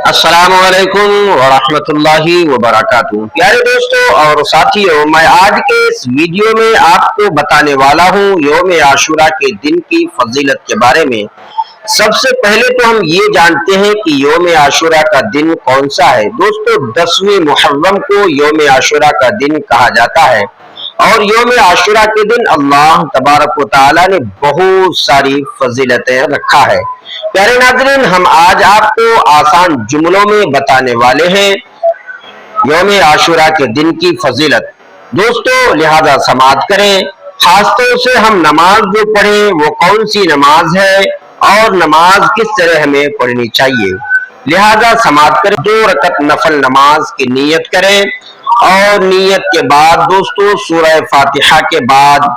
अस्सलामु अलैकुम वरहमतुल्लाहि वबरकातुहू। प्यारे दोस्तों और साथियों, मैं आज के इस वीडियो में आपको बताने वाला हूँ यौम आशूरा के दिन की फजीलत के बारे में। सबसे पहले तो हम ये जानते हैं कि यौम आशूरा का दिन कौन सा है। दोस्तों, 10वीं मुहर्रम को यौम आशूरा का दिन कहा जाता है और यौम आशूरा के दिन अल्लाह तबारक व तआला ने बहुत सारी फजीलतें रखा है। प्यारे नाज़रीन, हम आज आपको आसान जुमलों में बताने वाले हैं यौम आशूरा के दिन की फजीलत। दोस्तों, लिहाजा समाअत करें। खासतौर से हम नमाज जो पढ़ें वो कौन सी नमाज है और नमाज किस तरह हमें पढ़नी चाहिए। लिहाजा समाअत करें। 2 रकत नफल नमाज की नीयत करें और नीयत के बाद दोस्तों सूरह फातिहा के बाद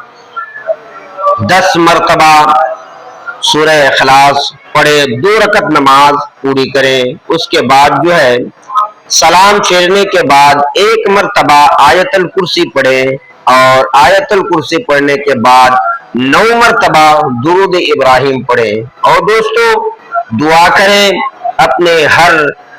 10 मरतबा सूरह इखलास पढ़े, 2 रकत नमाज पूरी करें। उसके बाद जो है सलाम फेरने के बाद 1 मरतबा आयतल कुर्सी पढ़े और आयतल कुर्सी पढ़ने के बाद 9 मरतबा दुरूद इब्राहिम पढ़े। और दोस्तों दुआ करें अपने हर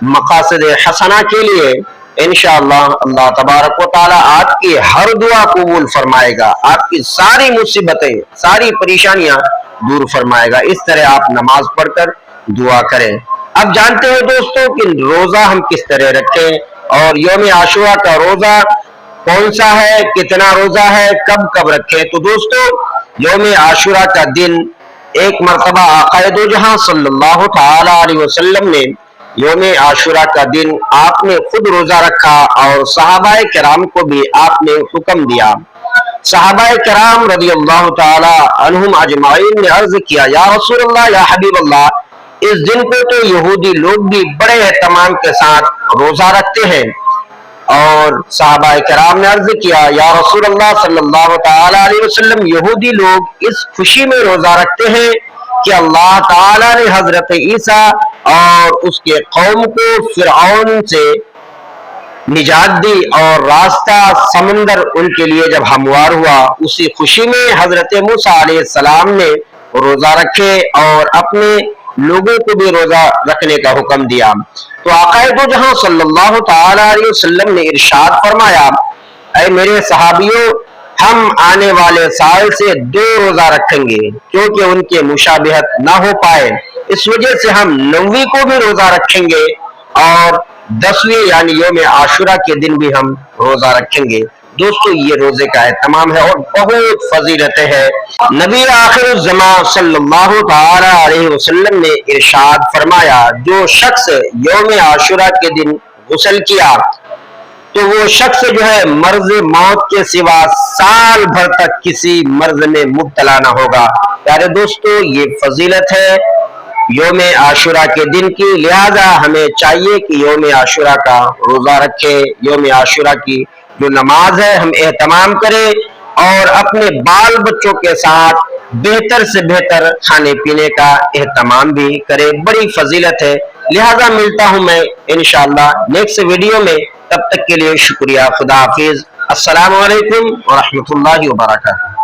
मकासद हसना के लिए। इंशाअल्लाह अल्लाह तबारक व तआला आपकी हर दुआ कबूल फरमाएगा, आपकी सारी मुसीबतें सारी परेशानियां दूर फरमाएगा। इस तरह आप नमाज पढ़कर दुआ करें। अब जानते हैं दोस्तों कि रोजा हम किस तरह रखें और यौम आशूरा का रोजा कौन सा है, कितना रोजा है, कब कब रखें। तो दोस्तों, यौम आशूरा का दिन एक मरतबा आक़ाए दो जहां सल्लल्लाहु तआला अलैहि वसल्लम ने यौम आशूरा का दिन आपने खुद रोजा रखा और सहाबाए किराम को भी आपने हुक्म दिया। सहाबाए किराम रज़ियल्लाहु तआला अन्हुम अजमाइन ने अर्ज किया, या रसूल अल्लाह, या हबीब अल्लाह, इस दिन को तो यहूदी लोग भी बड़े एहतमाम के साथ रोजा रखते हैं। और सहाबाए किराम ने अर्ज किया, या रसूल अल्लाह सल्लल्लाहु तआला अलैहि वसल्लम, यहूदी लोग इस खुशी में रोजा रखते हैं कि अल्लाह ताला ने हजरत ईसा और उसके कौम को फिरऔन से निजात दी और रास्ता समंदर उनके लिए जब हमवार हुआ, उसी खुशी में हजरत मूसा अलैहिस्सलाम ने रोजा रखे और अपने लोगों को भी रोजा रखने का हुक्म दिया। तो आक़ाए दो जहां सल्लल्लाहु तआला अलैहि वसल्लम ने इरशाद फरमाया, ऐ मेरे सहाबियों, हम आने वाले साल से 2 रोजा रखेंगे क्योंकि उनके मुशाबिहत ना हो पाए। इस वजह से हम 9वीं को भी रोजा रखेंगे और 10वीं यानी यौम आशूरा के दिन भी हम रोजा रखेंगे। दोस्तों, ये रोजे का एहतमाम है और बहुत फजीलतें हैं। नबी आखिरुज़्ज़मा सल्लल्लाहु तआला अलैहि वसल्लम ने इरशाद फरमाया, जो शख्स यौम आशूरा के दिन गुस्ल किया तो वो शख्स जो है मर्ज मौत के सिवा साल भर तक किसी मर्ज में मुब्तला ना होगा। प्यारे दोस्तों, ये फजीलत है यौम आशूरा के दिन की। लिहाजा हमें चाहिए कि यौम आशूरा का रोजा रखें, यौम आशूरा की जो नमाज है हम एहतमाम करें और अपने बाल बच्चों के साथ बेहतर से बेहतर खाने पीने का एहतमाम भी करें। बड़ी फजीलत है। लिहाजा मिलता हूं मैं इंशाअल्लाह नेक्स्ट वीडियो में। तब तक के लिए शुक्रिया। खुदा हाफिज। अस्सलामु अलैकुम व रहमतुल्लाहि व बरकातुहू।